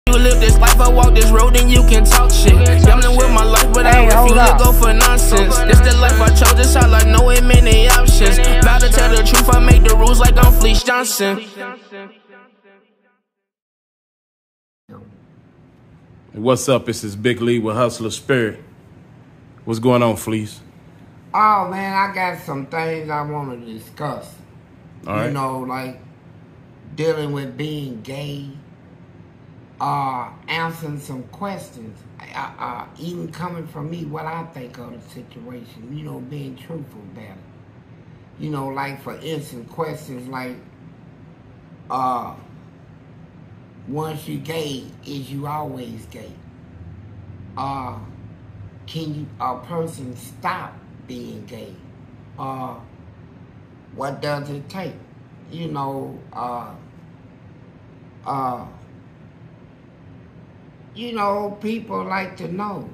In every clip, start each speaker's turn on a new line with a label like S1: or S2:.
S1: You live this life, I walk this road, and you can talk shit. Gambling with my life, but I refuse to go for nonsense. This the life I chose, this all I know, ain't many options. Vow to tell the truth, I make the rules like I'm Fleece Johnson.
S2: What's up? This is Big Lee with Hustler Spirit. What's going on, Fleece?
S3: Oh man, I got some things I want to discuss.
S2: All right.
S3: You know, like dealing with being gay, answering some questions, even coming from me, what I think of the situation, you know, being truthful about it. You know, like for instance, questions like, once you gay, is you always gay? Can a person stop being gay? What does it take? You know, people like to know,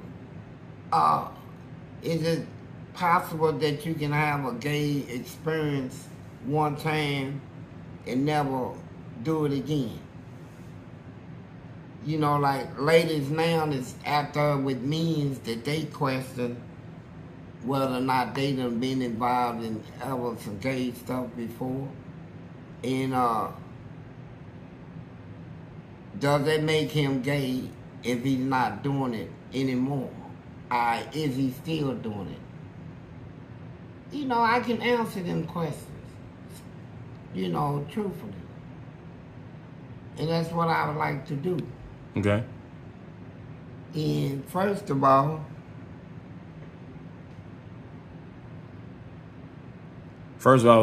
S3: is it possible that you can have a gay experience one time and never do it again? You know, like ladies now is out there with means that they question whether or not they done been involved in ever some gay stuff before. And does that make him gay if he's not doing it anymore? Is he still doing it? You know, I can answer them questions, you know, truthfully. And that's what I would like to do.
S2: Okay.
S3: And first of all,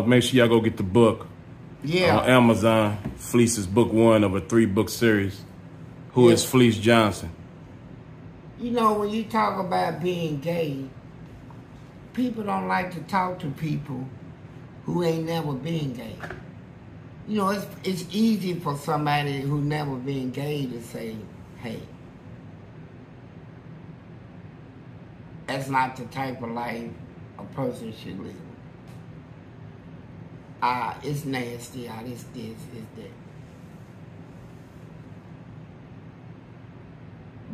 S2: make sure y'all go get the book.
S3: Yeah.
S2: On Amazon. Fleece is book 1 of a 3-book series. Who is Fleece Johnson?
S3: You know, when you talk about being gay, people don't like to talk to people who ain't never been gay. You know, it's easy for somebody who never been gay to say, hey, that's not the type of life a person should live. It's nasty, it's this, it's that.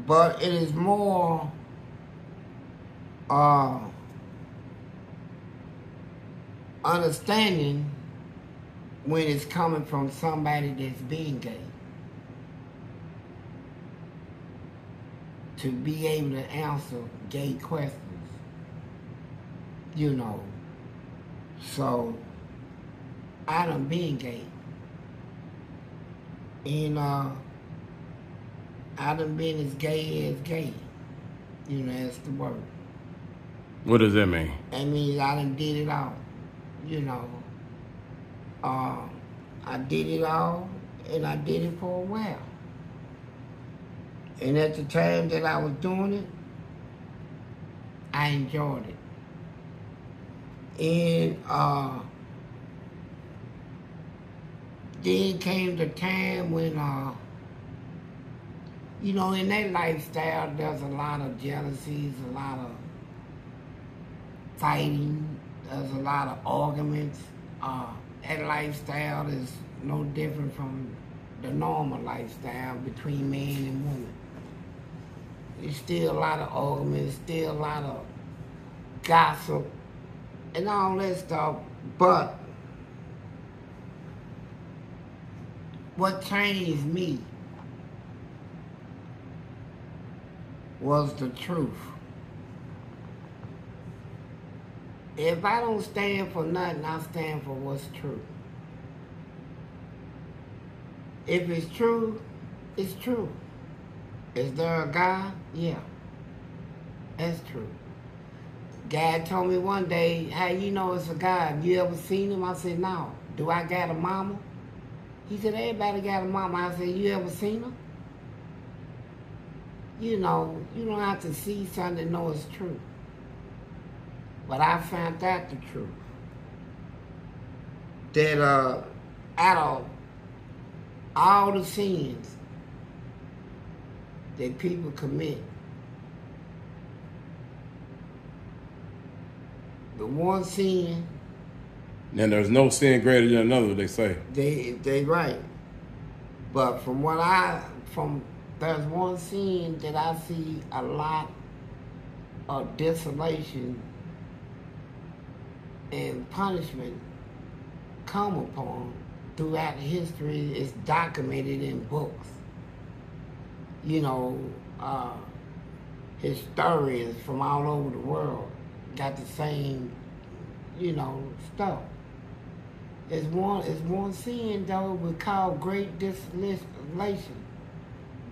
S3: But it is more understanding when it's coming from somebody that's being gay. To be able to answer gay questions, you know. So, I done been gay. And I done been as gay. You know, that's the word.
S2: What does that mean?
S3: That means I done did it all, you know. I did it all, and I did it for a while. And at the time that I was doing it, I enjoyed it. And then came the time when, you know, in that lifestyle, there's a lot of jealousies, a lot of fighting, there's a lot of arguments. That lifestyle is no different from the normal lifestyle between man and woman. There's still a lot of arguments, still a lot of gossip, and all that stuff, but what changed me was the truth. If I don't stand for nothing, I stand for what's true. If it's true, it's true. Is there a God? Yeah, that's true. God told me one day, hey, you know it's a God. You ever seen him? I said, no. Do I got a mama? He said, everybody got a mama. I said, you ever seen her? You know, you don't have to see something to know it's true. But I found out the truth. That out of all the sins that people commit, the one sin.
S2: And there's no sin greater than another, they say.
S3: They right. But from there's one scene that I see a lot of desolation and punishment come upon throughout history. Is documented in books. You know, historians from all over the world got the same, you know, stuff. It's one scene though we call Great Desolation.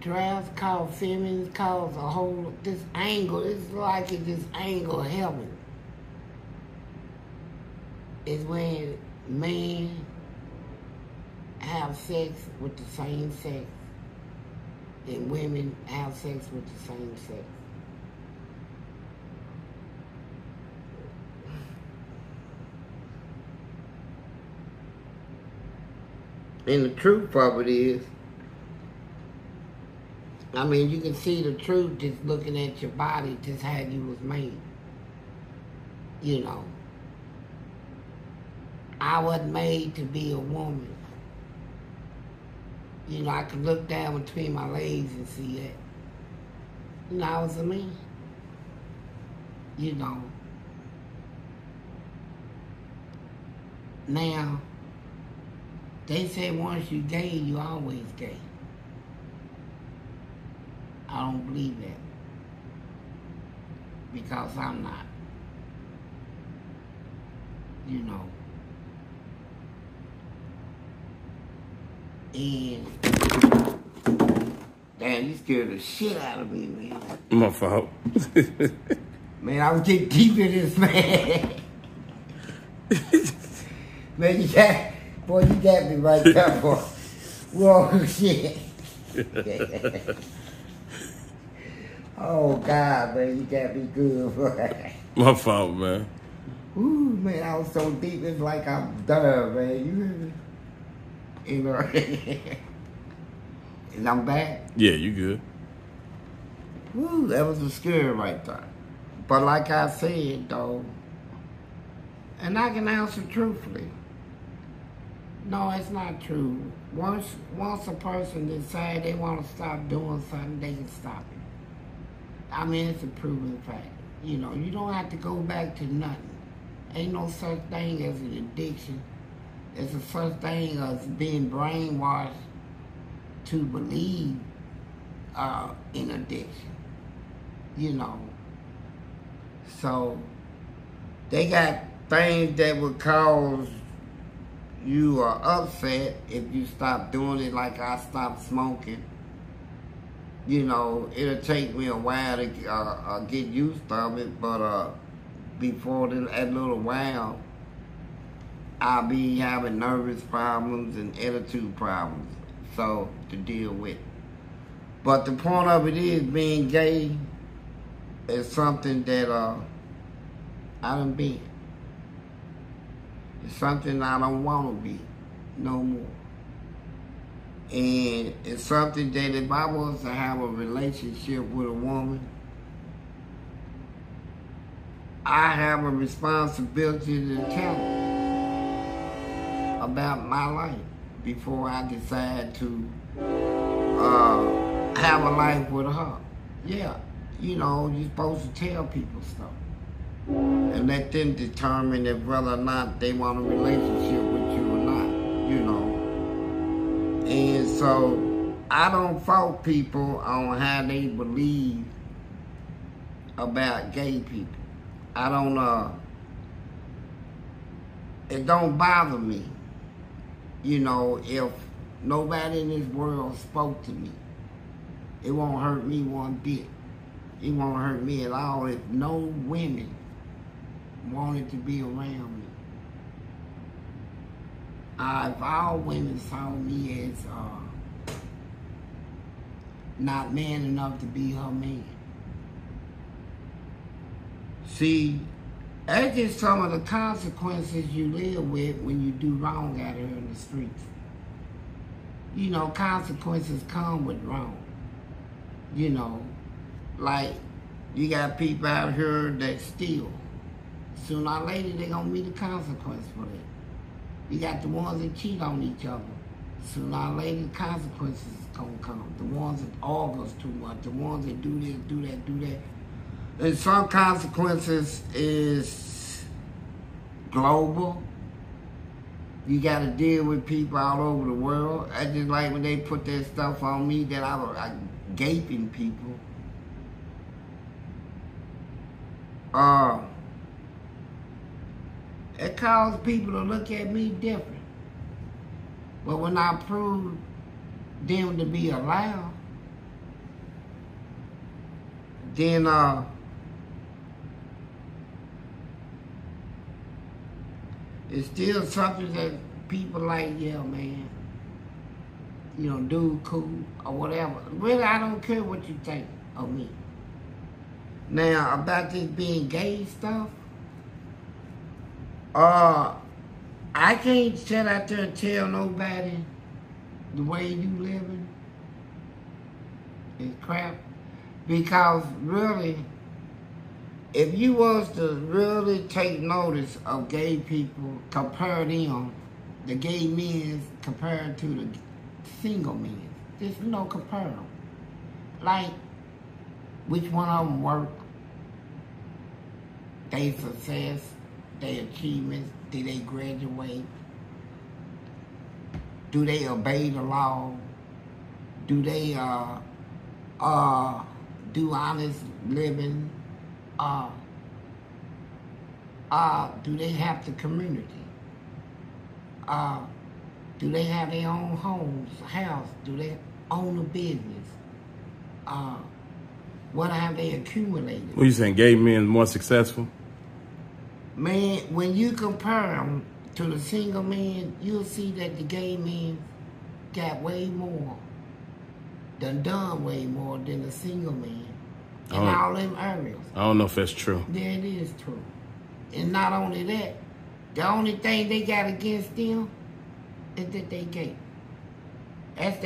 S3: Drafts called feminines cause a whole this angle. It's like this angle of heaven. Is when men have sex with the same sex and women have sex with the same sex. And the truth of it is, I mean, you can see the truth just looking at your body, just how you was made. You know, I wasn't made to be a woman. You know, I could look down between my legs and see that. You know, I was a man. You know. Now, they say once you gay, you always gay. I don't believe that. Because I'm not. You know. And damn, you scared the shit out of me, man.
S2: My fault.
S3: Man, I was getting deep in this, man. Man, you got me right there, boy. Whoa, shit. Oh, God, man, you got me good, boy.
S2: My fault, man.
S3: Ooh, man, I was so deep, it's like I'm done, man. You hear me? You know, and I'm back.
S2: Yeah, you good.
S3: Woo, that was a scare right there. But like I said, though, and I can answer truthfully. No, it's not true. Once a person decides they want to stop doing something, they can stop it. I mean, it's a proven fact. You know, you don't have to go back to nothing. Ain't no such thing as an addiction. There's a such thing as being brainwashed to believe in addiction. You know. So, they got things that would cause you upset if you stop doing it, like I stopped smoking. You know, it'll take me a while to get used to it, but before that little while, I'll be having nervous problems and attitude problems, so to deal with. But the point of it is, being gay is something that I done been. It's something I don't want to be no more. And it's something that if I was to have a relationship with a woman, I have a responsibility to tell her about my life before I decide to have a life with her. Yeah, you know, you're supposed to tell people stuff and let them determine if whether or not they want a relationship with you or not, you know. And so I don't fault people on how they believe about gay people. I don't, it don't bother me, you know, if nobody in this world spoke to me. It won't hurt me one bit. It won't hurt me at all if no women wanted to be around me. If all women saw me as not man enough to be her man. See, that's just some of the consequences you live with when you do wrong out here in the streets. You know, consequences come with wrong. You know, like you got people out here that steal. Sooner or later, they're going to meet the consequence for that. You got the ones that cheat on each other. Sooner or later, the consequences is gonna come. The ones that argue too much. The ones that do this, do that, do that. And some consequences is global. You got to deal with people all over the world. I just like when they put that stuff on me that I was gaping people. It caused people to look at me different. But when I proved them to be allowed, then it's still something that people like, yeah, man, you know, dude, cool, or whatever. Really, I don't care what you think of me. Now, about this being gay stuff, I can't sit out there and tell nobody the way you living is crap. Because really, if you was to really take notice of gay people, compare them, the gay men compared to the single men, just, you know, compare them. Like, which one of them work, they success, they achievements, did they graduate, do they obey the law, do they do honest living, do they have the community, do they have their own homes, house, do they own a business, what have they accumulated?
S2: What you saying, gay men more successful?
S3: Man, when you compare them to the single men, you'll see that the gay men got way more, done way more than the single men in all them areas.
S2: I don't know if that's true.
S3: Yeah, it is true. And not only that, the only thing they got against them is that they gay. That's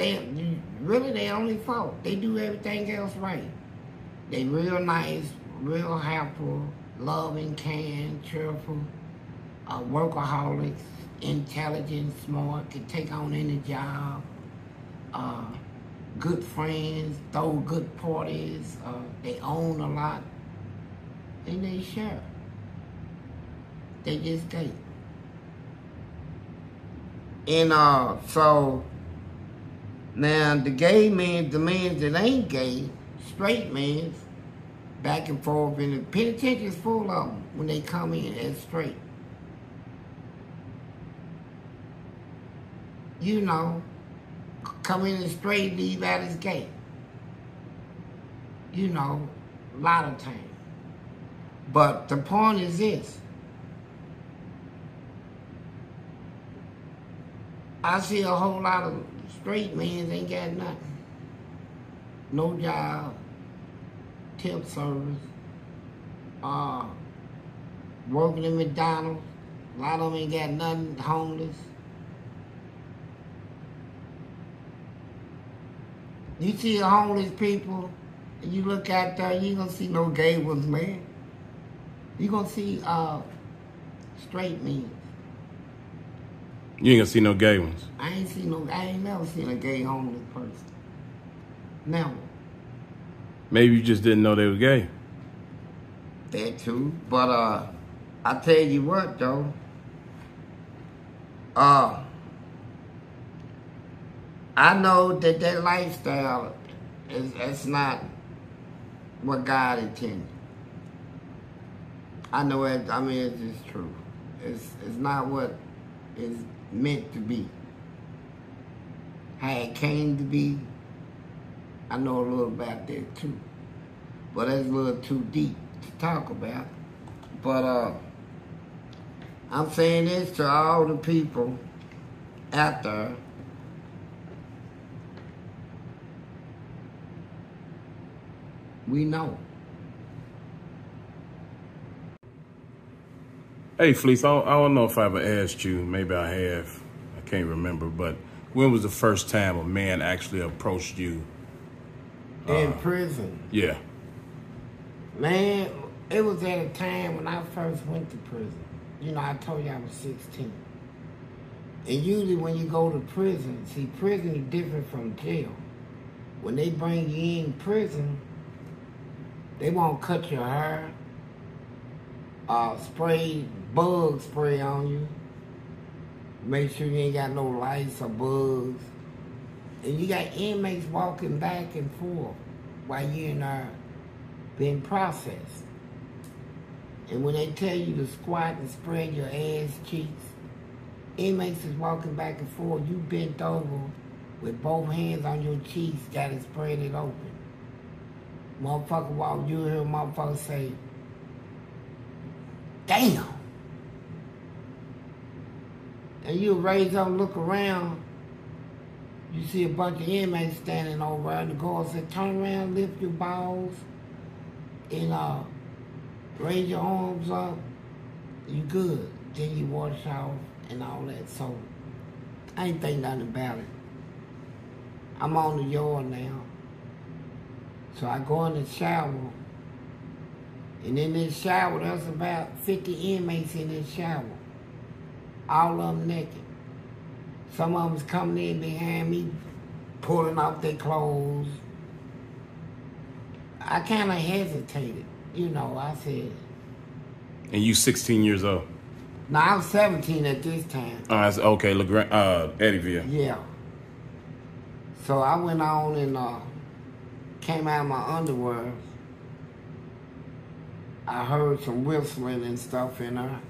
S3: really their only fault. They do everything else right. They real nice, real helpful, loving, kind, cheerful, workaholics, intelligent, smart, can take on any job, good friends, throw good parties, they own a lot, and they share. They just gay. And so, now the gay men, the men that ain't gay, straight men, back and forth, and the penitentiary is full of them when they come in as straight. You know, come in as straight, leave out as gay. You know, a lot of times. But the point is this. I see a whole lot of straight men ain't got nothing. No job, tip service, working at McDonald's. A lot of them ain't got nothing, homeless. You see homeless people, and you look out there, you ain't gonna see no gay ones, man. You gonna see straight men.
S2: You ain't gonna see no gay ones.
S3: I ain't never seen a gay homeless person. Never.
S2: Maybe you just didn't know they were gay.
S3: That too. But I tell you what though. I know that lifestyle that's not what God intended. I know it. I mean, it's just true. It's not what it's meant to be. How it came to be, I know a little about that too. But that's a little too deep to talk about. But I'm saying this to all the people out there. We know.
S2: Hey, Fleece, I don't know if I ever asked you, maybe I have, I can't remember, but when was the first time a man actually approached you?
S3: In prison?
S2: Yeah.
S3: Man, it was at a time when I first went to prison. You know, I told you I was 16. And usually when you go to prison, see, prison is different from jail. when they bring you in prison, they won't cut your hair, spray bug spray on you, make sure you ain't got no lice or bugs, and you got inmates walking back and forth while you're in there being processed. And when they tell you to squat and spread your ass cheeks, inmates is walking back and forth, you bent over with both hands on your cheeks, got it spread it open. Motherfucker walk, you hear a motherfucker say, damn. And you raise up and look around, you see a bunch of inmates standing over there, and the guard said, turn around, lift your balls, and raise your arms up, you good. Then you wash off and all that. So I ain't think nothing about it. I'm on the yard now. So I go in the shower, and in this shower, there's about 50 inmates in this shower. All of them naked. Some of them's coming in behind me, pulling off their clothes. I kind of hesitated. You know, I said...
S2: And you 16 years old?
S3: No, I was 17 at this time.
S2: Okay, Eddyville.
S3: Yeah. So I went on and came out of my underwear. I heard some whistling and stuff in there.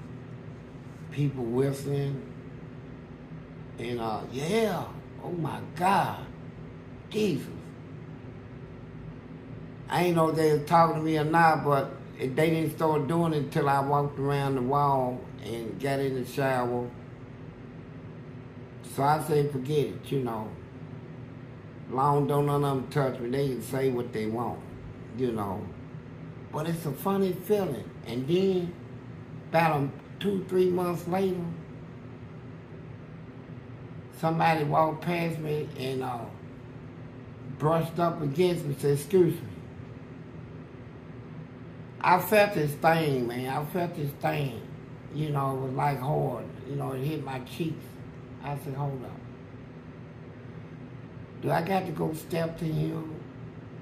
S3: People whistling. And yeah, oh my God, Jesus. I ain't know if they were talking to me or not, but they didn't start doing it until I walked around the wall and got in the shower. So I said, forget it, you know. Long don't none of them touch me. They can say what they want, you know. But it's a funny feeling. And then, about 2-3 months later, somebody walked past me and brushed up against me and said, excuse me. I felt this thing, man. I felt this thing. You know, it was like hard. You know, it hit my cheeks. I said, hold up. Do I got to go step to him?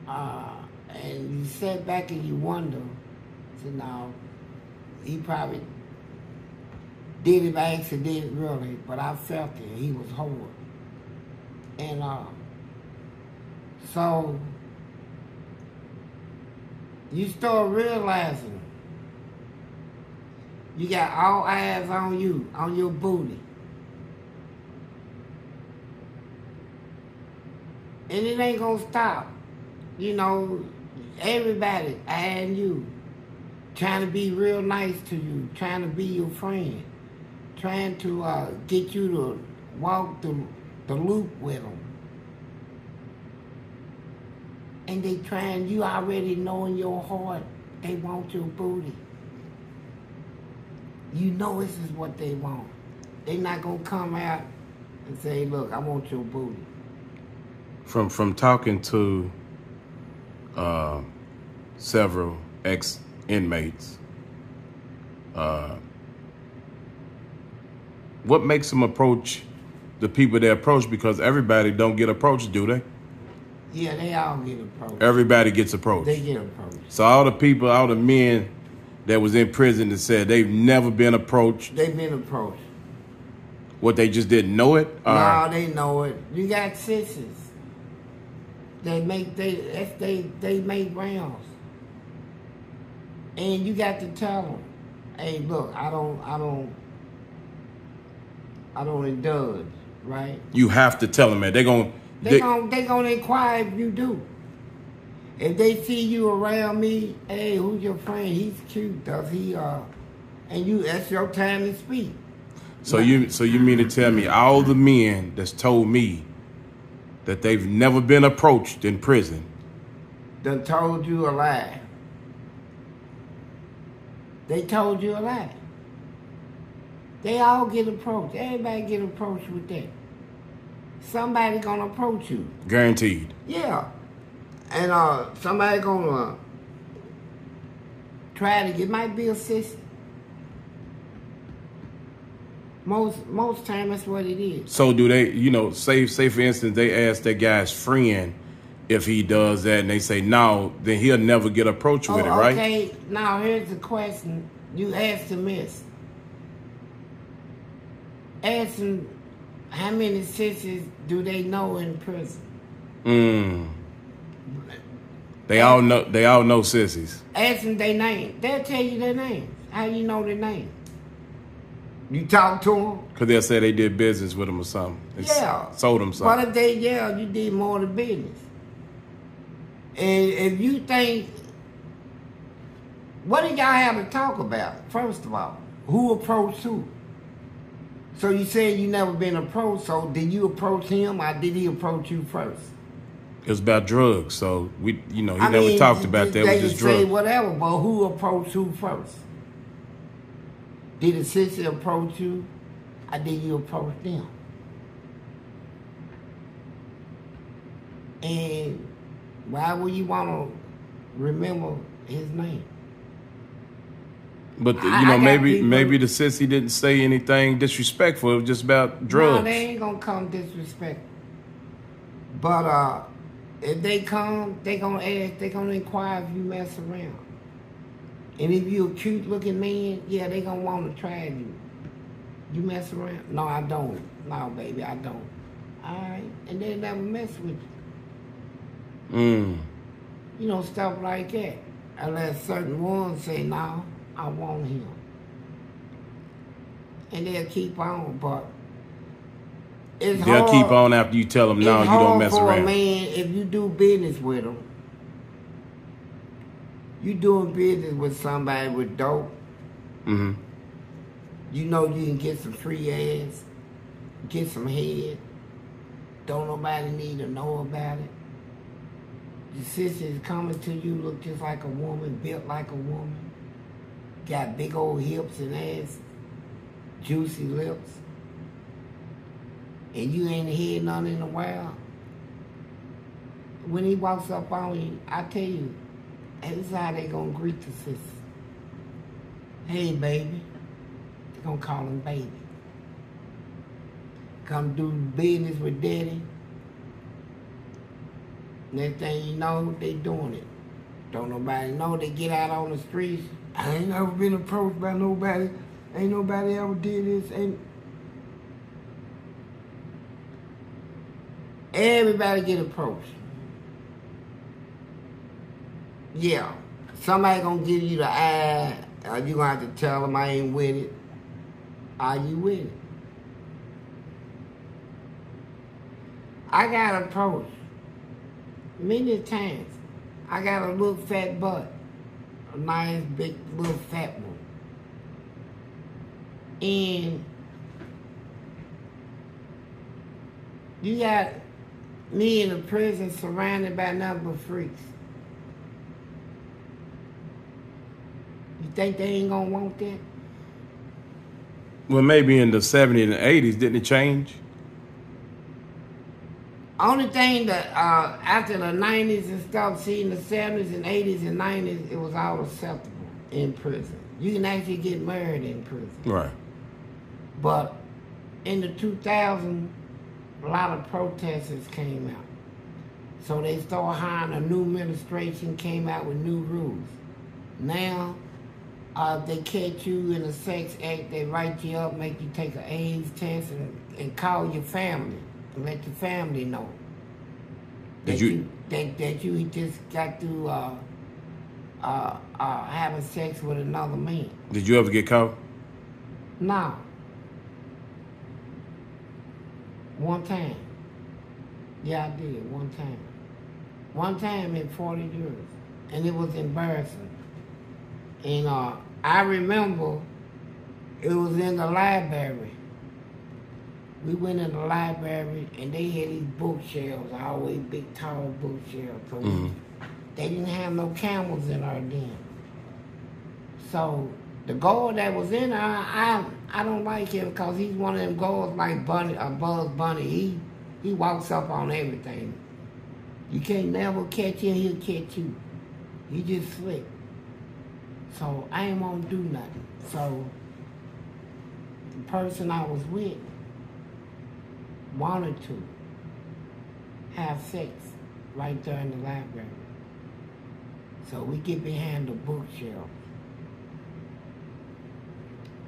S3: And you sit back and you wonder. I said, no, he probably did it by accident, really, but I felt it. He was hard. And so you start realizing you got all eyes on you, on your booty. And it ain't gonna stop. You know, everybody eyeing you, trying to be real nice to you, trying to be your friend, trying to get you to walk the loop with them. And they trying, you already know in your heart, they want your booty. You know this is what they want. They not gonna come out and say, look, I want your booty.
S2: From talking to several ex-inmates, what makes them approach the people they approach? Because everybody don't get approached, do they?
S3: Yeah, they all get approached.
S2: Everybody gets approached.
S3: They get approached.
S2: So all the men that was in prison that said they've never been approached.
S3: They've been approached.
S2: What, they just didn't know it?
S3: No, they know it. You got sisters. They make rounds. And you got to tell them, hey, look, I don't indulge, right?
S2: You have to tell them that. They're
S3: gonna inquire if you do. If they see you around me, hey, who's your friend? He's cute, does he? And that's your time to speak.
S2: So you mean to tell me all the men that's told me that they've never been approached in prison
S3: done told you a lie? They told you a lie. They all get approached. Everybody get approached with that. Somebody gonna approach you.
S2: Guaranteed.
S3: Yeah. And somebody gonna try to, it might be a sister. Most time that's what it is.
S2: So do they, say for instance, they ask that guy's friend if he does that and they say no, then he'll never get approached with it, right?
S3: Okay, now here's the question. You asked the miss. Ask them how many sisters do they know in prison?
S2: They all know sissies.
S3: Ask them their name. They'll tell you their names. How you know their name? You talk to them?
S2: Because they'll say they did business with them or something.
S3: Yeah.
S2: Sold them something.
S3: But if they, you did more than business. And if you think, what did y'all have to talk about, first of all? Who approached who? So you said you never been approached, so did you approach him or did he approach you first?
S2: It was about drugs, so he never talked about that. It was just drugs.
S3: Say whatever, but who approached who first? Did the sister approach you or did you approach them? And why would you want to remember his name?
S2: But maybe the sissy didn't say anything disrespectful. It was just about drugs.
S3: No, they ain't gonna come disrespectful. But if they come, they gonna ask. They gonna inquire if you mess around. And if you a cute looking man, yeah, they gonna want to try you. You mess around? No, I don't. No, baby, I don't. All right, and they never mess with you. You know, stuff like that. Unless certain ones say, no, I want him. And they'll keep on, but it's hard.
S2: They'll keep on after you tell them, no, you don't mess around.
S3: For a man, if you do business with him, you doing business with somebody with dope, you know you can get some free ass, get some head. Don't nobody need to know about it. The sister is coming to you, look just like a woman, built like a woman. Got big old hips and ass, juicy lips. And you ain't had none in a while. When he walks up on you, I tell you, this is how they gonna greet the sister. Hey, baby. They gonna call him baby. Come do business with daddy. Next thing you know, they doing it. Don't nobody know. They get out on the streets. I ain't never been approached by nobody. Ain't nobody ever did this. Everybody get approached. Yeah. Somebody gonna give you the eye. You gonna have to tell them I ain't with it. Are you with it? I got approached many times. I got a little fat butt. A nice, big, little fat one. And you got me in a prison surrounded by nothing but freaks. You think they ain't gonna want that?
S2: Well, maybe in the 70s and 80s, didn't it change?
S3: Only thing that after the 90s and stuff, see in the 70s and 80s and 90s, it was all acceptable in prison. You can actually get married in prison.
S2: Right.
S3: But in the 2000s, a lot of protesters came out. So they started hiring a new administration, came out with new rules. Now, if they catch you in a sex act, they write you up, make you take an AIDS test, and call your family. Let your family know that you just got to having sex with another man.
S2: Did you ever get caught?
S3: No. One time. Yeah, I did. One time. One time in 40 years. And it was embarrassing. And I remember it was in the library. We went in the library and they had these bookshelves, always big, tall bookshelves. So they didn't have no camels in our den. So the guard that was in there, I don't like him because he's one of them guards like Bugs Bunny. He walks up on everything. You can't never catch him, he'll catch you. He just slick. So I ain't want to do nothing. So the person I was with wanted to have sex right there in the library. So we get behind the bookshelf,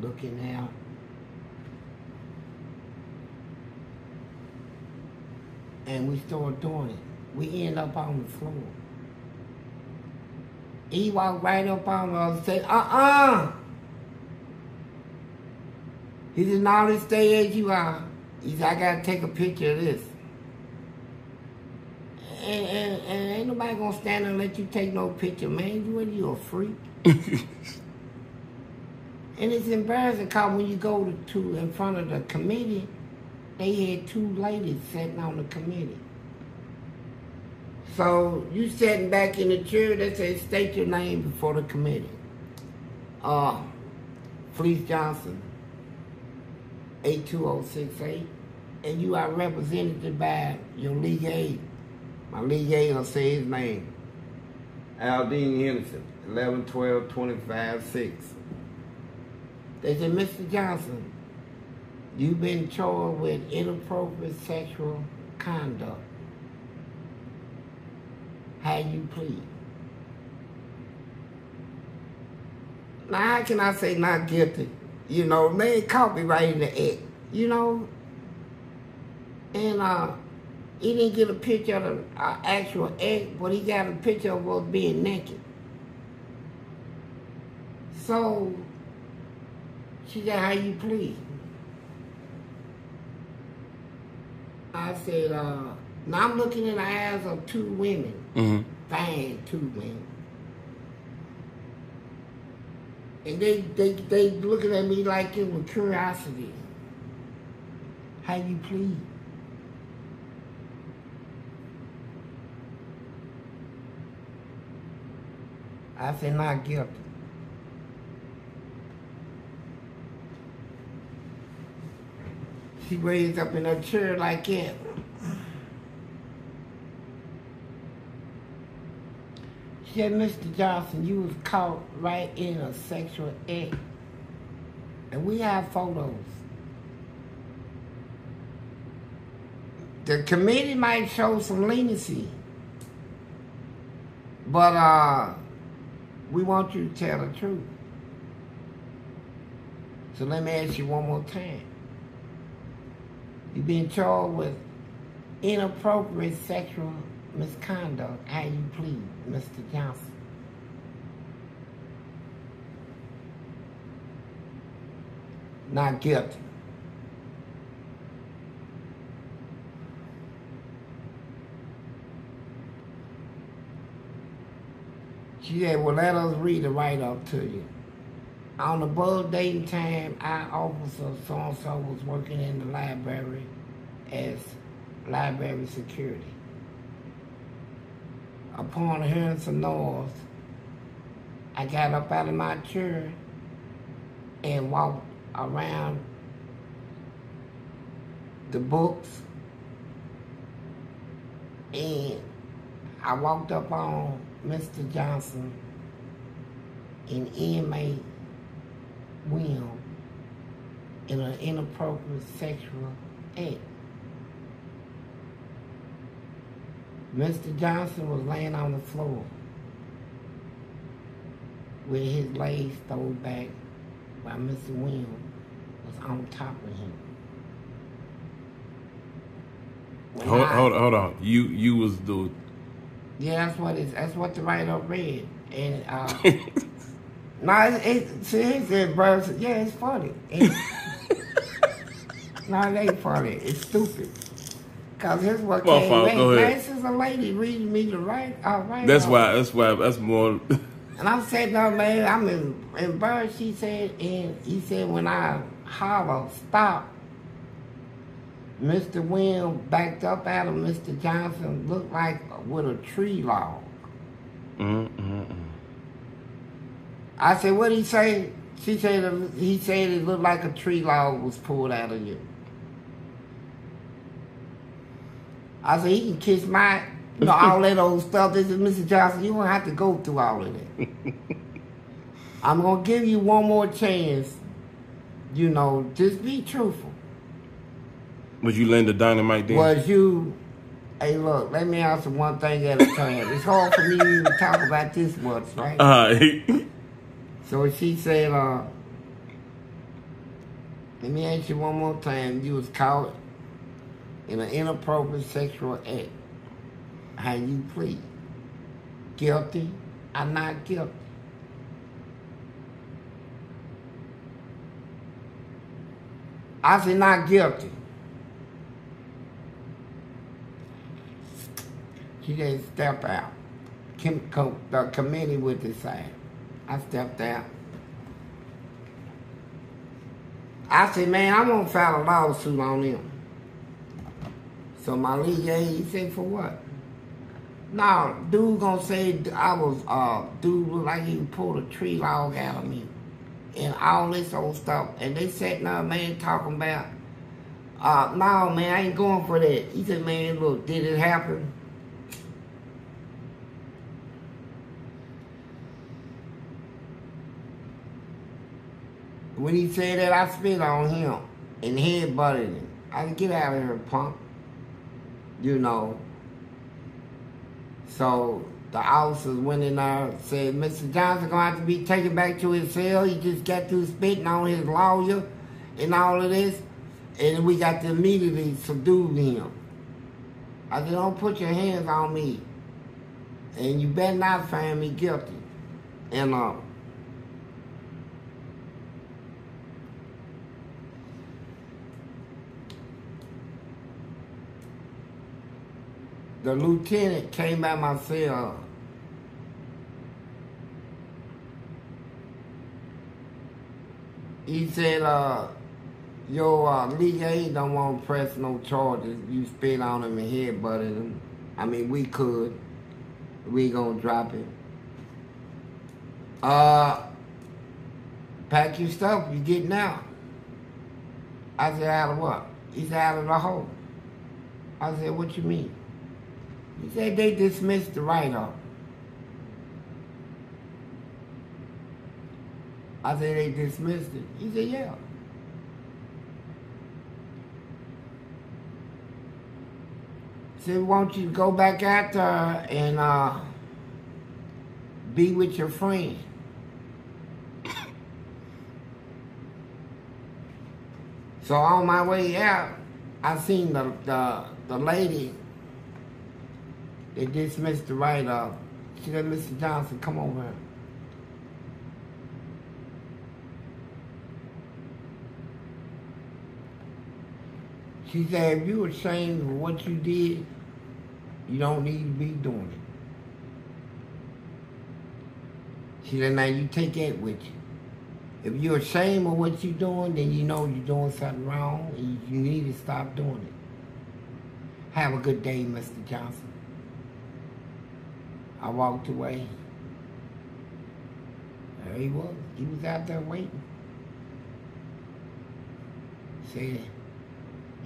S3: looking out. And we start doing it. We end up on the floor. He walked right up on us and said, He said, "No, just stay as you are." He said, "I gotta take a picture of this." And ain't nobody gonna stand there and let you take no picture, man. You a freak. And it's embarrassing because when you go to in front of the committee, they had two ladies sitting on the committee. So you sitting back in the chair that says, "State your name before the committee." Fleece Johnson, 82068, and you are represented by your league aide. My league aide will say his name. Aldine Henderson, 11-12-25-6. They said, "Mr. Johnson, you've been charged with inappropriate sexual conduct. How you plead?" Now, how can I say not guilty? You know, they caught me right in the act, you know? And he didn't get a picture of the actual act, but he got a picture of us being naked. So, she said, "How you plead?" I said, now I'm looking in the eyes of two women. Fine, two women. And they looking at me like it was curiosity. "How you plead?" I said, "Not guilty." She raised up in her chair like that. She said, "Mr. Johnson, you was caught right in a sexual act. And we have photos. The committee might show some leniency, but we want you to tell the truth. So let me ask you one more time. You've been charged with inappropriate sexual misconduct. How you plead, Mr. Johnson?" "Not guilty." She said, "Well, let us read the write-up to you. On the above date and time, our officer so-and-so was working in the library as library security. Upon hearing some noise, I got up out of my chair and walked around the books, and I walked up on Mr. Johnson and inmate Will in an inappropriate sexual act. Mr. Johnson was laying on the floor with his legs thrown back while Mr. Williams was on top of him.
S2: Hold on. You was the...
S3: Yeah, that's what the write-up read. And no, it's bro. Yeah, it's funny. No, it ain't funny. It's stupid. Cause here's what came back. This is a lady reading me the right.
S2: That's more.
S3: And I'm saying, "No, man, I'm embarrassed." She said, and he said, when I hollered, "Stop," Mr. Williams backed up out of Mr. Johnson, looked like with a tree log. I said, "What'd he say?" She said, he said it looked like a tree log was pulled out of you. I said, "He can kiss my, all that old stuff." This is Mr. Johnson. You won't have to go through all of that. I'm going to give you one more chance. Just be truthful.
S2: Was you laying the dynamite then?
S3: Was you Hey, look, let me answer one thing at a time. It's hard for me to even talk about this much, right? So she said, let me ask you one more time. You was caught in an inappropriate sexual act. How you plead? Guilty or not guilty? I said not guilty. She just stepped out. The committee would decide. I stepped out. I said, man, I'm gonna file a lawsuit on him. So my legal aid, he said, for what? No, dude gonna say I was, dude looked like he pulled a tree log out of me. And all this old stuff. And they sat there, man, talking about, no, man, I ain't going for that. He said, man, look, did it happen? When he said that, I spit on him and headbutted him. I said, get out of here, punk. You know. So the officers went in there and said, Mr. Johnson gonna have to be taken back to his cell. He just got through spitting on his lawyer and all of this. And we got to immediately subdue him. I said, don't put your hands on me. And you better not find me guilty. And the lieutenant came by my cell. He said, your legal aid don't want to press no charges. You spit on him and headbutted him. I mean, we could. We gonna drop it. Pack your stuff, you getting out. I said, out of what? He said, out of the hole. I said, what you mean? He said they dismissed the write-off. I said they dismissed it. He said, yeah. He said, won't you go back out there and be with your friend? So on my way out, I seen the lady. They dismissed the write-off. She said, Mr. Johnson, come over here. She said, if you're ashamed of what you did, you don't need to be doing it. She said, now you take that with you. If you're ashamed of what you're doing, then you know you're doing something wrong and you need to stop doing it. Have a good day, Mr. Johnson. I walked away. There he was. He was out there waiting. Said,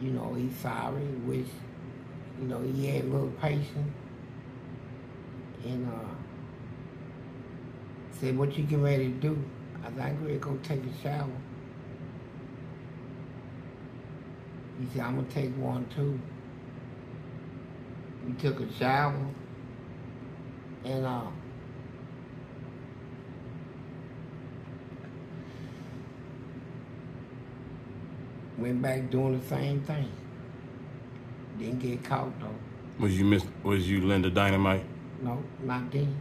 S3: you know, he's sorry, wish, you know, he had a little patience. And said, what you getting ready to do? I said, I'm going to go take a shower. He said, I'm going to take one too. We took a shower. And went back doing the same thing. Didn't get caught though.
S2: Was you Linda Dynamite?
S3: No, not then.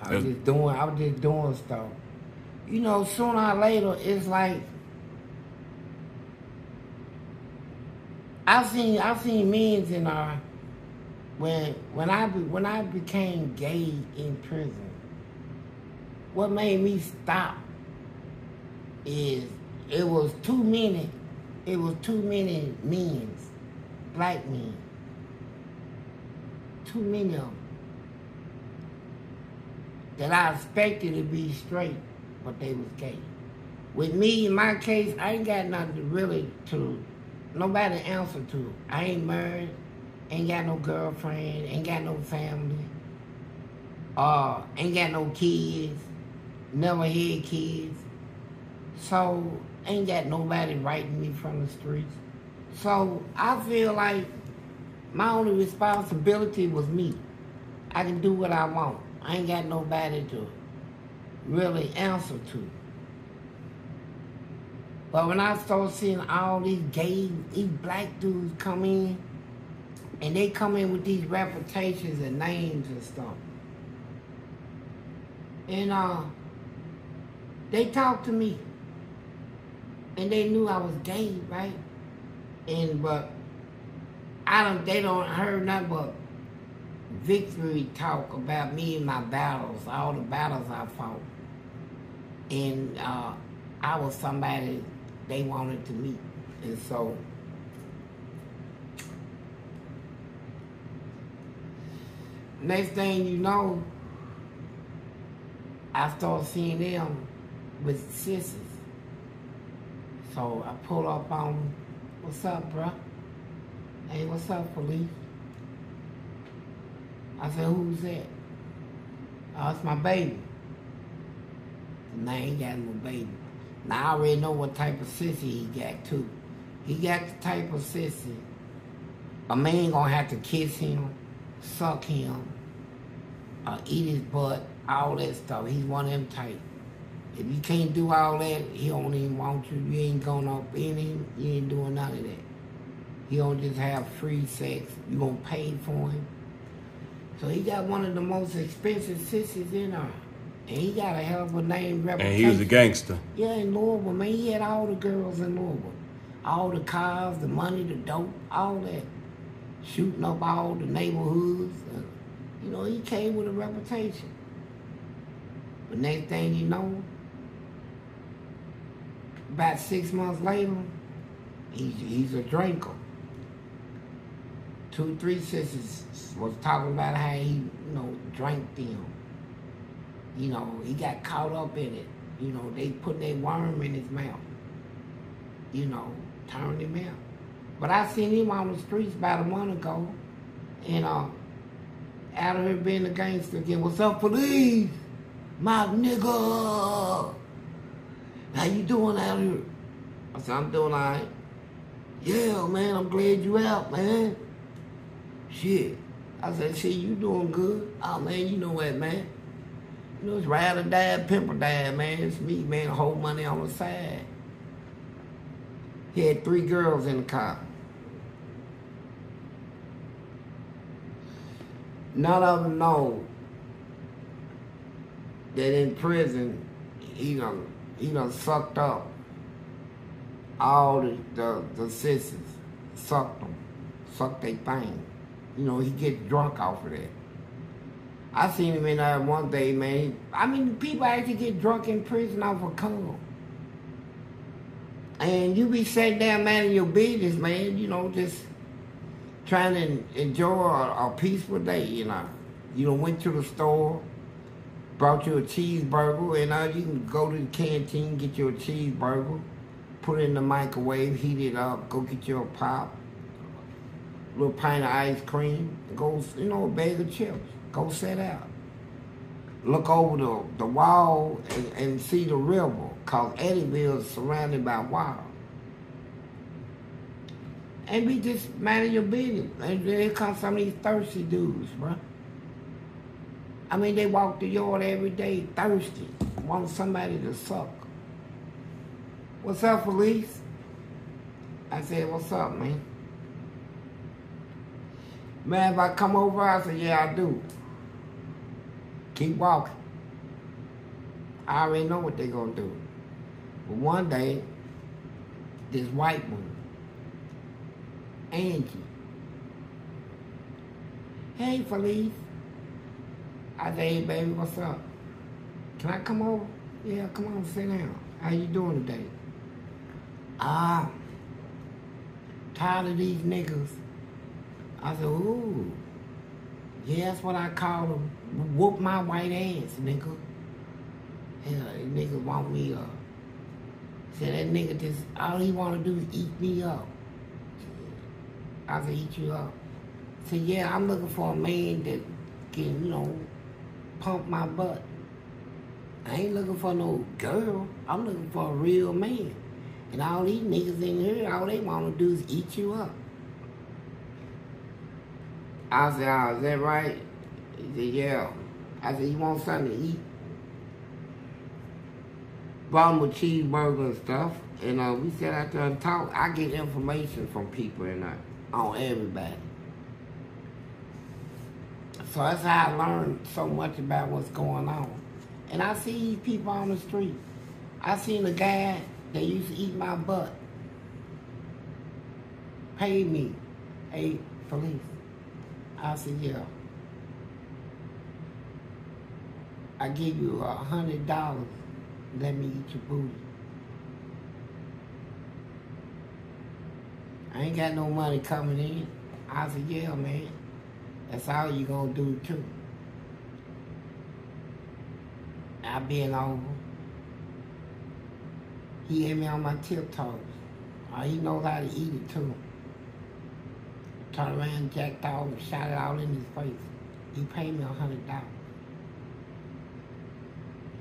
S3: I was just doing stuff. You know, sooner or later, it's like I seen men's in our. When I became gay in prison, what made me stop is it was too many men, black men, too many of them, that I expected to be straight, but they was gay. With me, in my case, I ain't got nothing nobody to answer to. I ain't married. Ain't got no girlfriend, ain't got no family, ain't got no kids, never had kids. So, ain't got nobody writing me from the streets. So, I feel like My only responsibility was me. I can do what I want. I ain't got nobody to really answer to. But when I start seeing all these these black dudes come in, and they come in with these reputations and names and stuff, and they talked to me, and they knew I was gay, right? But they don't heard nothing but victory talk about me and my battles, all the battles I fought. And I was somebody they wanted to meet. And so next thing you know, I started seeing them with sisters. So I pulled up on them. What's up, bruh? Hey, what's up, Fleece? I said, who's that? Oh, it's my baby. Now he got no baby. Now I already know what type of sissy he got too. He got the type of sissy. A man gonna have to kiss him, suck him, eat his butt, all that stuff. He's one of them type. If you can't do all that, he don't even want you. You ain't going up in him. You ain't doing none of that. He don't just have free sex. You gonna pay for him. So he got one of the most expensive sissies in there. And he got a hell of a name, reputation.
S2: And he was a gangster.
S3: Yeah, in Louisville, man. He had all the girls in Louisville. All the cars, the money, the dope, all that. Shooting up all the neighborhoods. You know, he came with a reputation. But next thing you know, about 6 months later, he's a drinker. 2, 3 sisters was talking about how he, drank them. He got caught up in it. They put their worm in his mouth. Turned him out. But I seen him on the streets about a month ago, and out of here being a gangster again. What's up, police? My nigga. How you doing out here? I said, I'm doing all right. Yeah, man, I'm glad you out, man. Shit. I said, shit, you doing good? Oh, man, you know what, man. It's ride or die, pimp or die, man. It's me, man, whole money on the side. He had 3 girls in the car. None of them know that in prison, he done sucked up all the sisters. Sucked them. Sucked their thing. He gets drunk off of that. I seen him in there one day, man. People actually get drunk in prison off of cum. And you be sitting down, man, in your business, man, just trying to enjoy a peaceful day, You went to the store, brought you a cheeseburger, and you can go to the canteen, get you a cheeseburger, put it in the microwave, heat it up, go get you a pop, a little pint of ice cream, go, a bag of chips. Go sit out. Look over the wall and see the river, because Eddyville is surrounded by water. And be just minding your business. And here come some of these thirsty dudes, bro. They walk the yard every day thirsty, want somebody to suck. What's up, Fleece? I said, what's up, man? Man, if I come over, I said, yeah, I do. Keep walking. I already know what they're going to do. But one day, this white one, Angie. Hey, Fleece. I said, hey, baby, what's up? Can I come over? Yeah, come on, sit down. How you doing today? Tired of these niggas. I said, ooh. Yeah, that's what I call them. Whoop my white ass, nigga. Yeah, that nigga want me up. Said that nigga just, all he want to do is eat me up. I said, eat you up. Said, yeah, I'm looking for a man that can, pump my butt. I ain't looking for no girl. I'm looking for a real man. And all these niggas in here, all they want to do is eat you up. I said, oh, is that right? He said, yeah. I said, you want something to eat? Brought him a cheeseburger and stuff. And we sat out there and talked. I get information from people and on everybody. So that's how I learned so much about what's going on. And I see these people on the street. I seen a guy that used to eat my butt. Paid me. Hey, Fleece. I said, yeah. I give you $100. Let me eat your booty. I ain't got no money coming in. I said, yeah, man. That's all you gonna do, too. I been over. He had me on my tiptoes. He knows how to eat it, too. Turned around, jacked off, and shot it all in his face. He paid me $100.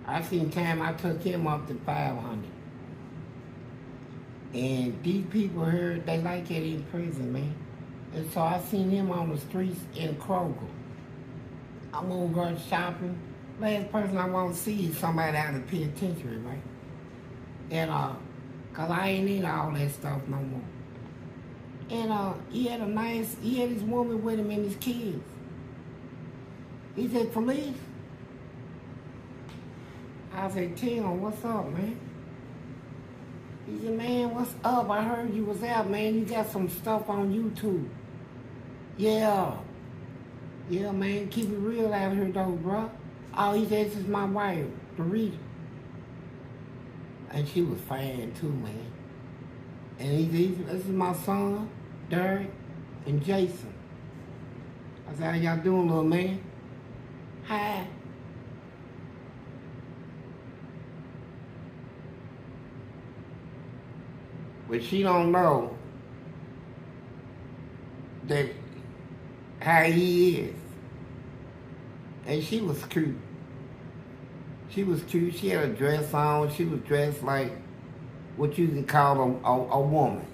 S3: I seen time I took him up to $500. And these people heard they like it in prison, man. And so I seen him on the streets in Kroger. I'm gonna go shopping. Last person I want to see is somebody out of the penitentiary, right? And cause I ain't need all that stuff no more. And he had his woman with him and his kids. He said, Fleece. I said, Tim, what's up, man? He said, man, what's up? I heard you was out, man. You got some stuff on YouTube. Yeah. Yeah, man, keep it real out here, though, bro. Oh, he said, this is my wife, Dorita. And she was fine, too, man. And he said, this is my son, Derek, and Jason. I said, how y'all doing, little man? Hi. But she don't know that how he is. And she was cute. She was cute. She had a dress on. She was dressed like what you can call a woman.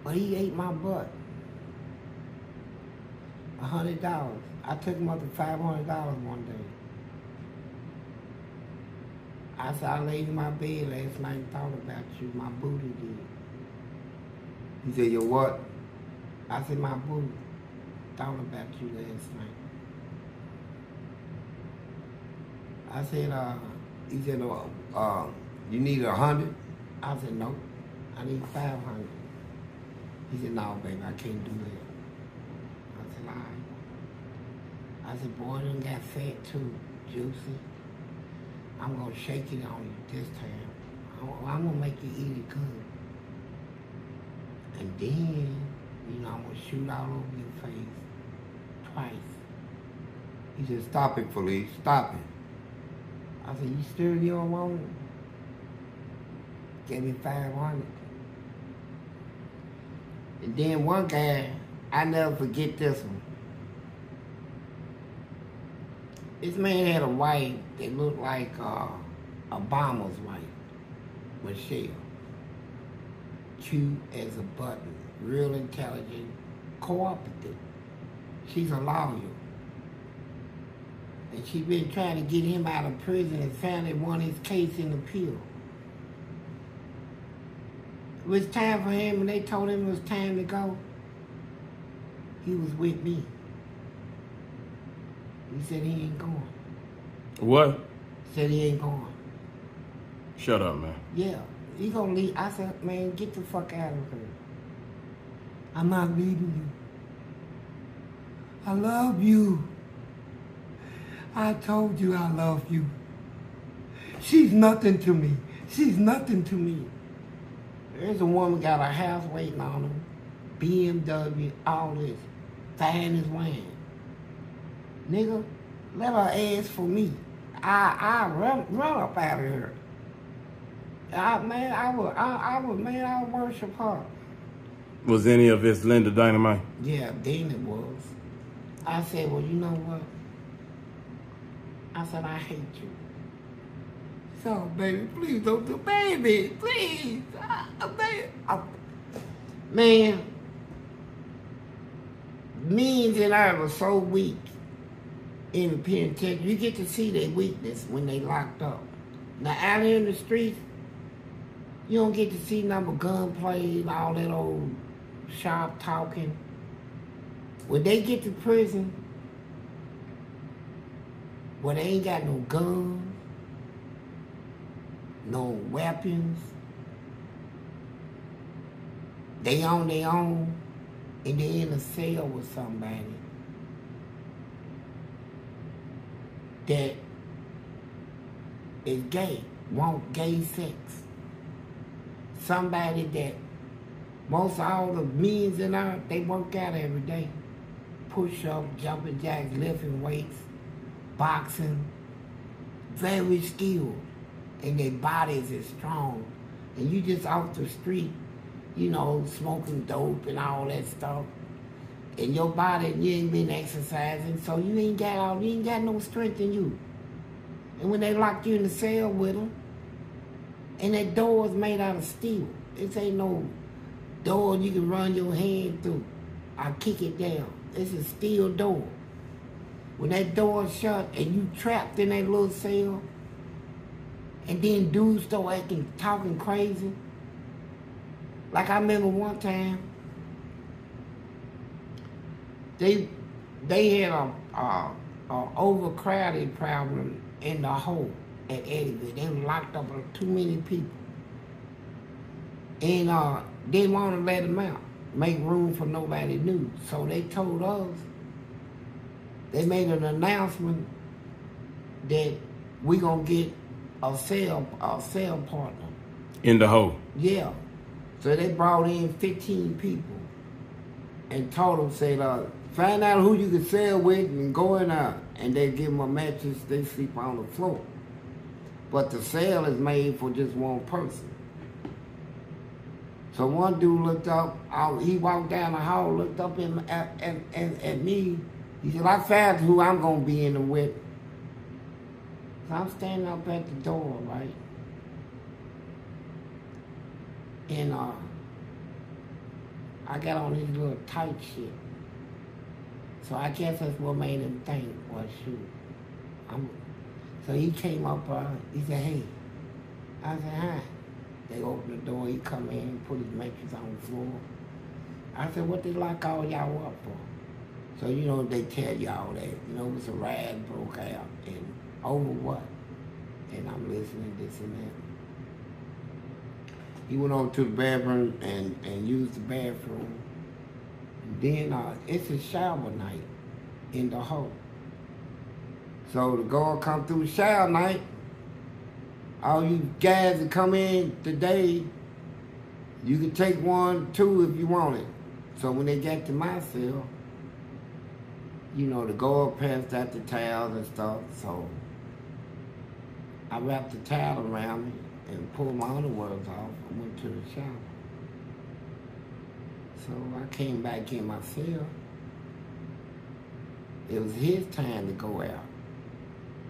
S3: But he ate my butt. $100. I took him up to $500 one day. I said, I laid in my bed last night and thought about you. My booty did. He said, your what? I said, my booty. Thought about you last night. I said, he said, you need 100? I said, no. I need 500. He said, no, baby, I can't do that. I said, all right. I said, boy, done got fat too, juicy. I'm going to shake it on you this time. I'm going to make you eat it good. And then, you know, I'm going to shoot all over your face twice. He said, stop it, Fleece, stop it. I said, you still don't want it? Gave me 500. And then one guy, I never forget this one. This man had a wife that looked like Obama's wife, Michelle. Cute as a button, real intelligent, cooperative. She's a lawyer. And she been trying to get him out of prison and finally won his case in appeal. It was time for him, and they told him it was time to go. He was with me. He said he ain't going.
S2: What?
S3: Said he ain't going.
S2: Shut up, man.
S3: Yeah, he gonna leave. I said, man, get the fuck out of here. I'm not leaving you. I love you. I told you I love you. She's nothing to me. She's nothing to me. There's a woman got a house waiting on him, BMW, all this, fine as wine. Nigga, let her ask for me. I run up out of here. I would worship her.
S2: Was any of this Linda Dynamite?
S3: Yeah, then it was. I said, well, you know what? I said, I hate you. So, baby, please don't do, baby, please. Baby. Man, means in there were so weak in the penitentiary. You get to see their weakness when they locked up. Now out here in the streets, you don't get to see nothing but gunplay and all that old sharp talking. When they get to prison, where they ain't got no guns, no weapons, they on their own, and they in a cell with somebody that is gay, want gay sex. Somebody that most all the means in there, they work out every day. Push-ups, jumping jacks, lifting weights, boxing, very skilled. And their bodies is strong. And you just off the street, you know, smoking dope and all that stuff. And your body, you ain't been exercising, so you ain't got no strength in you. And when they lock you in the cell with them, and that door is made out of steel. This ain't no door you can run your hand through. I kick it down. It's a steel door. When that door is shut and you trapped in that little cell, and then dudes start talking crazy. Like I remember one time, they had a overcrowded problem in the hole at Eddyville. They locked up too many people. And they didn't want to let them out, make room for nobody new. So they told us, they made an announcement that we gonna get a cell partner.
S2: In the hole?
S3: Yeah. So they brought in 15 people and told them, said, find out who you can sell with and go in there. And they give them a mattress, they sleep on the floor. But the cell is made for just one person. So one dude looked up, he walked down the hall, looked up at me. He said, I found who I'm going to be in the with. So I'm standing up at the door, right? And I got on this little tight shit. So I guess that's what made him think, well, shoot. So he came up, he said, hey. I said, hi. They opened the door, he come in, put his mattress on the floor. I said, what they lock all y'all up for? So, you know, they tell y'all that, you know, it was a riot broke out, and over what? And I'm listening, this and that. He went over to the bathroom and used the bathroom. And then it's a shower night in the hole. So the guard come through the shower night. All you guys that come in today, you can take 1, 2 if you want it. So when they got to my cell, you know, the guard passed out the towels and stuff. So I wrapped the towel around me and pulled my underwears off and went to the shower. So I came back in my cell. It was his time to go out,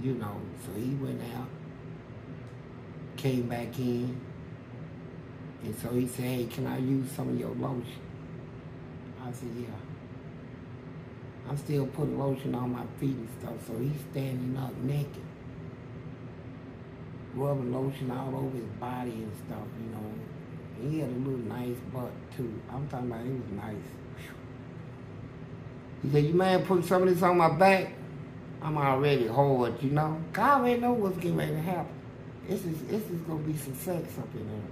S3: you know, so he went out, came back in, and so he said, hey, can I use some of your lotion? I said, yeah. I'm still putting lotion on my feet and stuff, so he's standing up naked, rubbing lotion all over his body and stuff, you know. He had a little nice butt, too. I'm talking about it was nice. He said, you mind put some of this on my back? I'm already hard, you know. I already know what's getting ready to happen. This is going to be some sex up in there.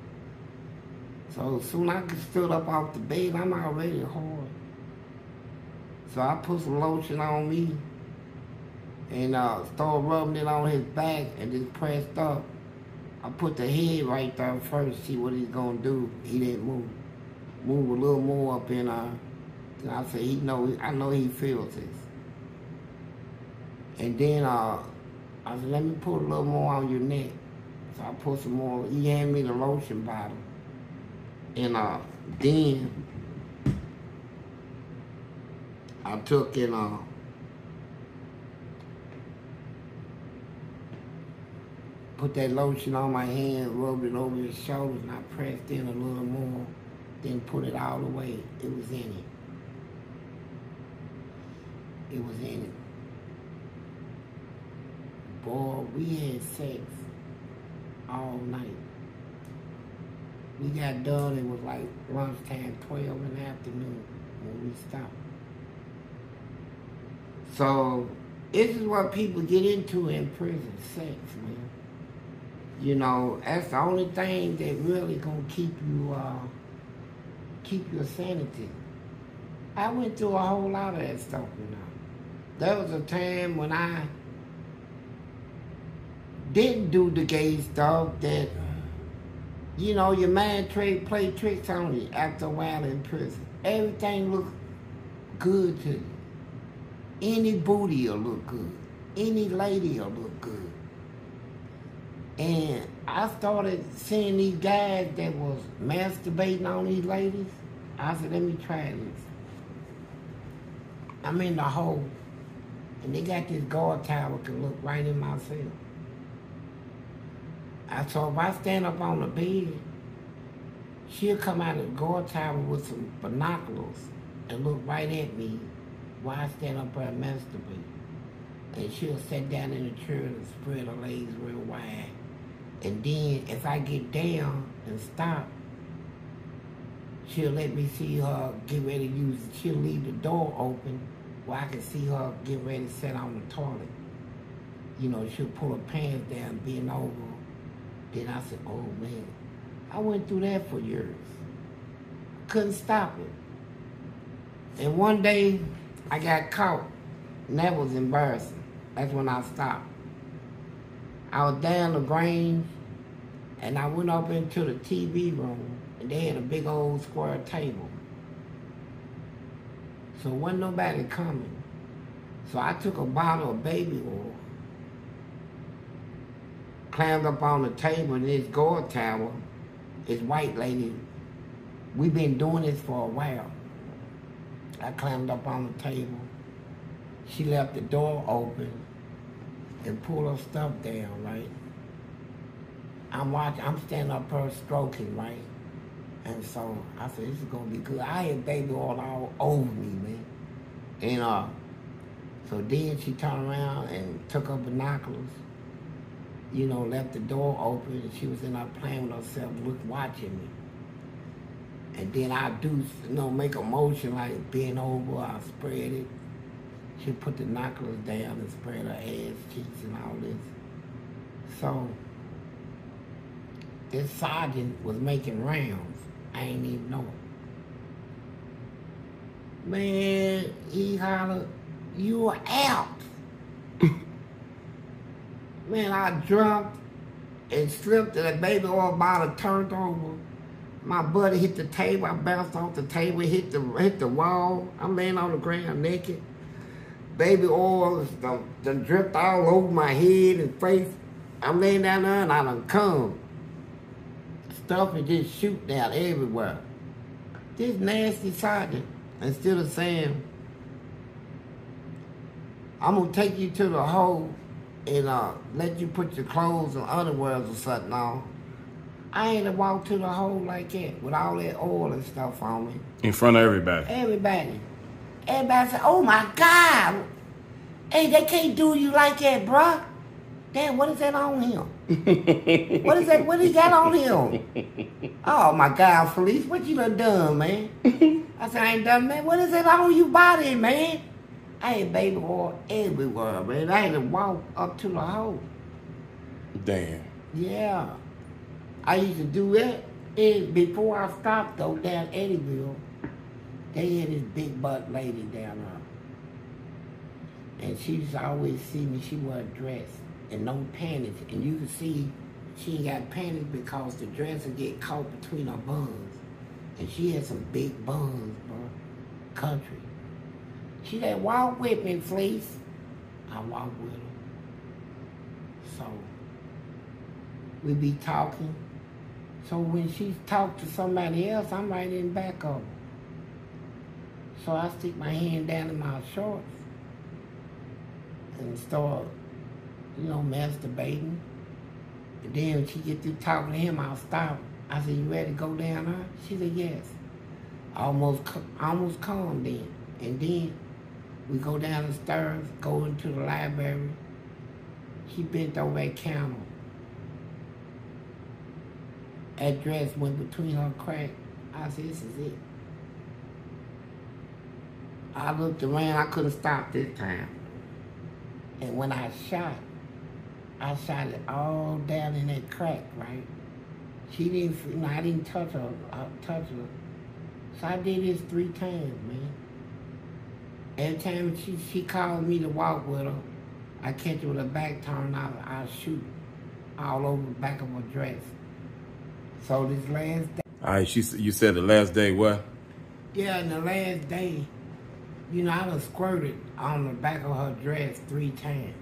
S3: So as soon as I stood up off the bed, I'm already hard. So I put some lotion on me and started rubbing it on his back and just pressed up. I put the head right there first, see what he's gonna do. He didn't move. Move a little more up in there. Then I said, I know he feels this. And then I said, let me put a little more on your neck. So I put some more. He handed me the lotion bottle. And then I took and put that lotion on my hand, rubbed it over his shoulders, and I pressed in a little more, then put it all the way. It was in it. it was in it. Boy, we had sex all night. We got done, it was like lunchtime, 12 in the afternoon when we stopped. So, this is what people get into in prison, sex, man. You know, that's the only thing that really gonna keep your sanity. I went through a whole lot of that stuff, you know. There was a time when I didn't do the gay stuff that, you know, your mind play tricks on you after a while in prison. Everything looked good to you. Any booty will look good. Any lady will look good. And I started seeing these guys that was masturbating on these ladies. I said, let me try this. I'm in the hole, and they got this guard tower can look right in my cell. So if I stand up on the bed, she'll come out of the guard tower with some binoculars and look right at me while I stand up there and masturbate. And she'll sit down in the chair and spread her legs real wide. And then if I get down and stop, she'll let me see her get ready to use it. She'll leave the door open where I can see her get ready to sit on the toilet. You know, she'll pull her pants down, bend over. Then I said, oh man, I went through that for years. Couldn't stop it. And one day, I got caught, and that was embarrassing. That's when I stopped. I was down the Grange, and I went up into the TV room, and they had a big old square table. So wasn't nobody coming. So I took a bottle of baby oil, climbed up on the table in this guard tower. This white lady, we've been doing this for a while. I climbed up on the table. She left the door open and pulled her stuff down, right? I'm standing up her stroking, right? And so I said, this is gonna be good. I had baby oil all over me, man. And so then she turned around and took her binoculars, you know, left the door open, and she was in there playing with herself, watching me. And then I do, you know, make a motion like bend over, I spread it. She put the knuckles down and spread her ass cheeks and all this. So, this sergeant was making rounds. I ain't even know it. Man, he hollered, you are out. Man, I jumped and slipped and the baby oil bottle turned over. My buddy hit the table, I bounced off the table, hit the wall. I'm laying on the ground naked. Baby oil done dripped all over my head and face. I'm laying down there and I done come. Stuff is just shooting down everywhere. This nasty sergeant, instead of saying, I'm gonna take you to the hole and let you put your clothes and underwears or something on. I ain't to walk to the hole like that with all that oil and stuff on me.
S2: In front of everybody? Everybody.
S3: Everybody said, oh my God. Hey, they can't do you like that, bruh. Damn, what is that on him? What is that? What he got on him? Oh my God, Fleece, what you done, man? I said, I ain't done, man. What is that on your body, man? I had baby oil everywhere, man. I had to walk up to the hole.
S2: Damn.
S3: Yeah. I used to do that. And before I stopped, though, down Eddyville, they had this big butt lady down there. And she used to always see me. She wore a dress and no panties. And you could see she ain't got panties because the dress would get caught between her buns. And she had some big buns, bro. Country. She said, walk with me, Fleece. I walked with her. So, we be talking. So when she talked to somebody else, I'm right in back of her. So I stick my hand down in my shorts and start, you know, masturbating. And then when she get through talking to him, I'll stop. I said, you ready to go down there? She said, yes. I almost calmed then. And then We go down the stairs, go into the library. She bent over that counter. That dress went between her crack. I said, this is it. I looked around, I couldn't stop this time. And when I shot it all down in that crack, right? She didn't, you know, I didn't touch her. So I did this 3 times, man. Every time she called me to walk with her, I catch her with her back turned, I'll shoot all over the back of her dress. So this last day.
S2: All right, you said the last day what?
S3: Yeah, and the last day, you know, I done squirted on the back of her dress 3 times.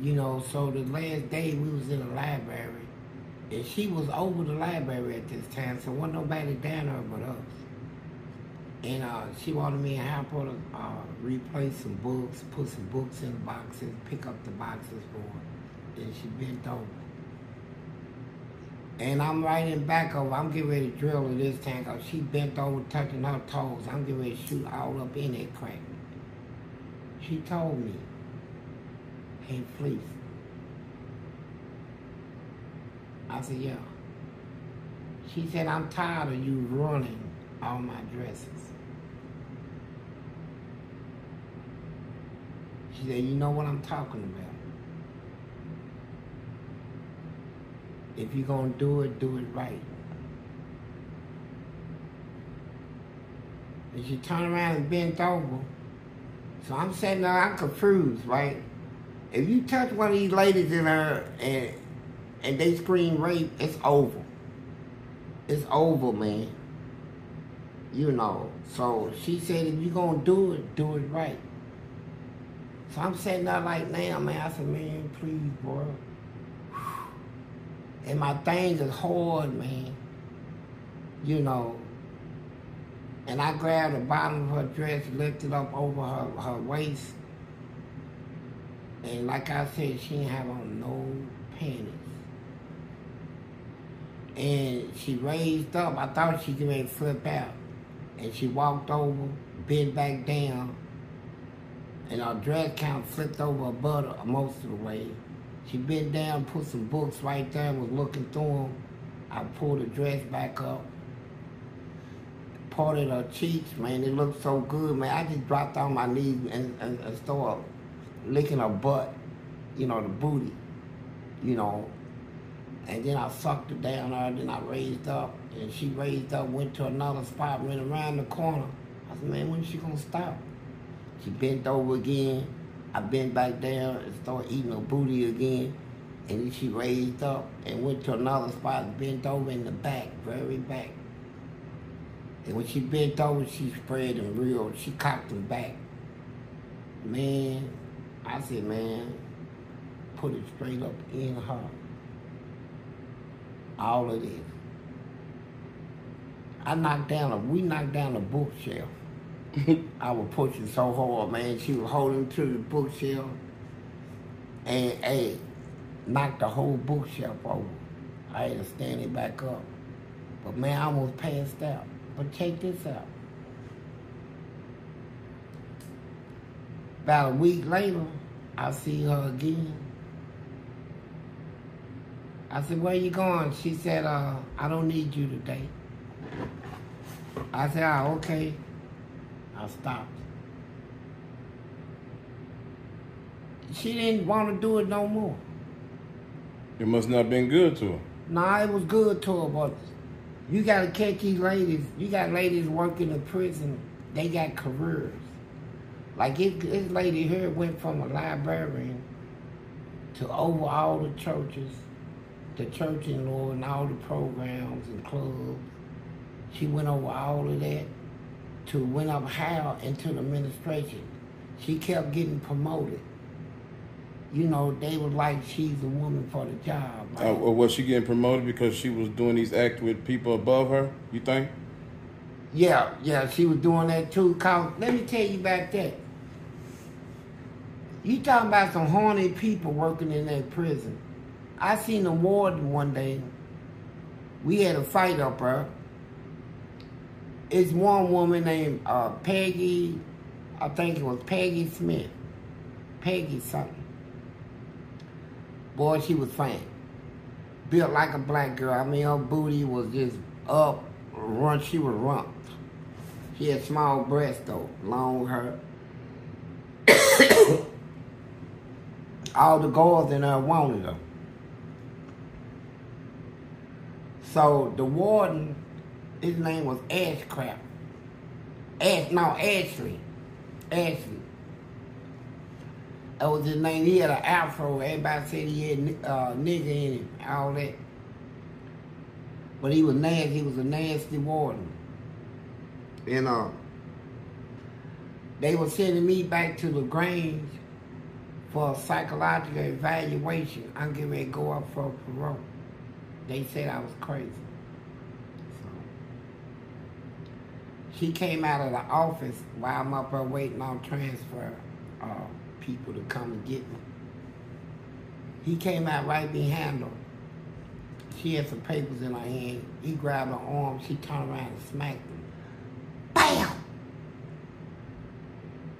S3: You know, so the last day we was in the library, and she was over the library at this time, so wasn't nobody down there but us. And she wanted me to help her to replace some books, put some books in the boxes, pick up the boxes for her. And she bent over. And I'm right in back of her. I'm getting ready to drill her this time because she bent over, touching her toes. I'm getting ready to shoot all up in that crack. She told me, hey, Fleece. I said, yeah. She said, I'm tired of you ruining all my dresses. She said, you know what I'm talking about. If you're going to do it right. And she turned around and bent over. So I'm sitting there, I'm confused, right? If you touch one of these ladies in her and they scream rape, it's over. It's over, man. You know. So she said, if you're going to do it right. So I'm sitting there like, damn, man. I said, man, please, bro. And my things is hard, man. You know. And I grabbed the bottom of her dress, lifted up over her waist. And like I said, she didn't have on no panties. And she raised up. I thought she could ready to flip out. And she walked over, bent back down. And her dress kind of flipped over her butt most of the way. She bent down, put some books right there, and was looking through them. I pulled the dress back up. Parted her cheeks, man. It looked so good, man. I just dropped on my knees and started licking her butt, you know, the booty, you know. And then I sucked her down there, then I raised up, and she raised up, went to another spot, went around the corner. I said, man, when is she gonna stop? She bent over again. I bent back down and started eating her booty again. And then she raised up and went to another spot and bent over in the back, very back. And when she bent over, she spread them real. She cocked them back. Man, I said, man, put it straight up in her. All of this. We knocked down a bookshelf. I was pushing so hard, man. She was holding to the bookshelf and, hey, knocked the whole bookshelf over. I had to stand it back up. But, man, I almost passed out. But check this out. About a week later, I see her again. I said, where you going? She said, I don't need you today. I said, oh, okay. I stopped. She didn't want to do it no more.
S2: It must not have been good to her.
S3: Nah, it was good to her, but you got to catch these ladies. You got ladies working in prison. They got careers. Like this lady here went from a librarian to over all the churches, the church in Lord, and all the programs and clubs. She went over all of that to went up higher into the administration. She kept getting promoted. You know, they was like, she's a woman for the job. Right?
S2: Or was she getting promoted because she was doing these acts with people above her, you think?
S3: Yeah, she was doing that too. Cause let me tell you about that. You talking about some horny people working in that prison. I seen the warden one day. We had a fight up there. It's one woman named Peggy I think it was Peggy Smith. Peggy something. Boy, she was fine. Built like a black girl. I mean, her booty was just up. She was rump. She had small breasts, though. Long hair. All the girls in there wanted her. So the warden, his name was Ashcraft. Ashley. Ashley. That was his name. He had an afro. Everybody said he had nigga in him, all that. But he was nasty. He was a nasty warden. And they were sending me back to the Grange for a psychological evaluation. I'm getting ready to go up for parole. They said I was crazy. So she came out of the office while I'm up there waiting on transfer people to come and get me. He came out right behind her. She had some papers in her hand. He grabbed her arm. She turned around and smacked him. Bam!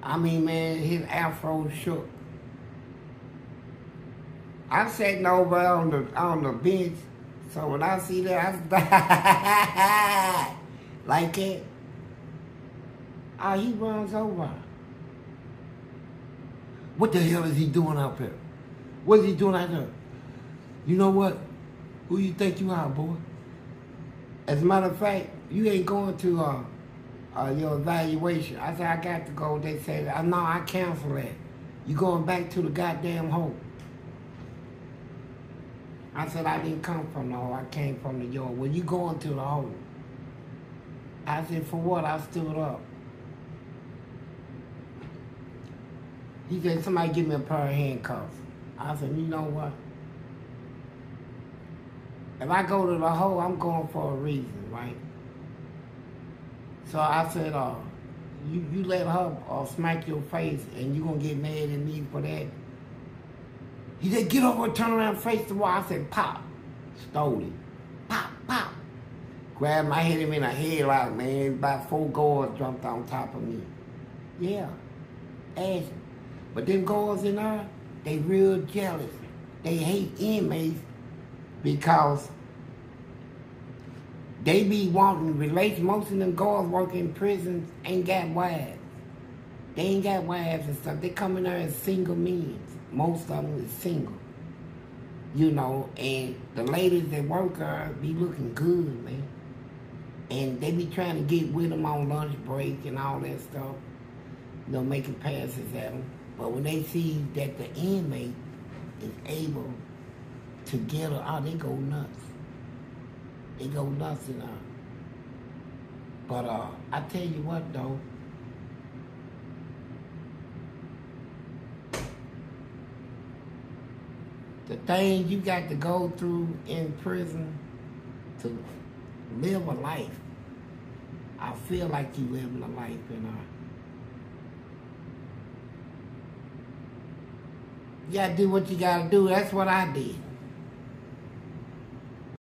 S3: I mean, man, his afro shook. I'm sitting over on the bench, so when I see that, I like that. He runs over. What the hell is he doing up here? What is he doing out there? You know what? Who you think you are, boy? As a matter of fact, you ain't going to your evaluation. I said, I got to go. They said, no, I cancel that. You going back to the goddamn hole. I said, I didn't come from the hole. I came from the yard. Well, you going to the hole. I said, for what? I stood up. He said, somebody give me a pair of handcuffs. I said, you know what? If I go to the hole, I'm going for a reason, right? So I said, you let her smack your face and you gonna get mad at me for that? He said, get over and turn around, face the wall. I said, pop. Stole him. Pop, pop. Grabbed my head, him in a headlock, man. About 4 guards jumped on top of me. Yeah. Ash. But them guards in there, they real jealous. They hate inmates because they be wanting relations. Most of them guards working in prisons ain't got wives. They ain't got wives and stuff. They come in there as single men. Most of them is single. You know, and the ladies that work there be looking good, man. And they be trying to get with them on lunch break and all that stuff. You know, making passes at them. But when they see that the inmate is able to get her, they go nuts. They go nuts in her. But I tell you what, though. The things you got to go through in prison to live a life, I feel like you living a life, you know. You gotta do what you gotta do. That's what I did.